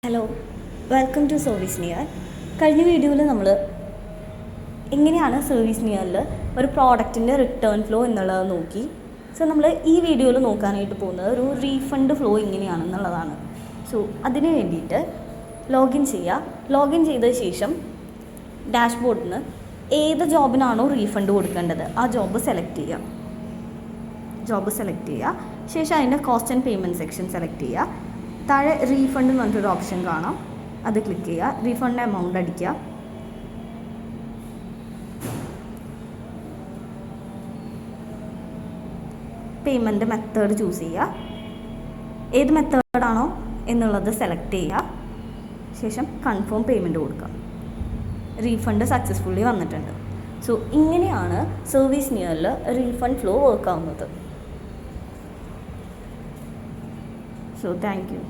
Hello, welcome to service near. കഴിഞ്ഞ വീഡിയോയിൽ നമ്മൾ എങ്ങനെയാണ് സർവീസ് നിയറിൽ ഒരു പ്രോഡക്റ്റിൻ്റെ റിട്ടേൺ ഫ്ലോ എന്നുള്ളത് നോക്കി. സോ നമ്മൾ ഈ വീഡിയോയിൽ നോക്കാനായിട്ട് പോകുന്നത് ഒരു റീഫണ്ട് ഫ്ലോ എങ്ങനെയാണെന്നുള്ളതാണ്. സോ അതിന് വേണ്ടിയിട്ട് ലോഗിൻ ചെയ്യുക. ലോഗിൻ ചെയ്ത ശേഷം ഡാഷ്ബോർഡിന് ഏത് ജോബിനാണോ റീഫണ്ട് കൊടുക്കേണ്ടത് ആ ജോബ് സെലക്ട് ചെയ്യുക. ശേഷം അതിൻ്റെ cost and payment section select ചെയ്യുക. താഴെ റീഫണ്ട് എന്ന് പറഞ്ഞിട്ടൊരു ഓപ്ഷൻ കാണാം, അത് ക്ലിക്ക് ചെയ്യുക. റീഫണ്ട് എമൗണ്ട് അടിക്കുക. പേയ്മെൻറ്റ് മെത്തേഡ് ചൂസ് ചെയ്യുക. ഏത് മെത്തേഡാണോ എന്നുള്ളത് സെലക്ട് ചെയ്യുക. ശേഷം കൺഫേം പേയ്മെൻറ്റ് കൊടുക്കുക. റീഫണ്ട് സക്സസ്ഫുള്ളി വന്നിട്ടുണ്ട്. സോ ഇങ്ങനെയാണ് സർവീസ് നിയറിൽ റീഫണ്ട് ഫ്ലോ വർക്ക് ആവുന്നത്. So thank you.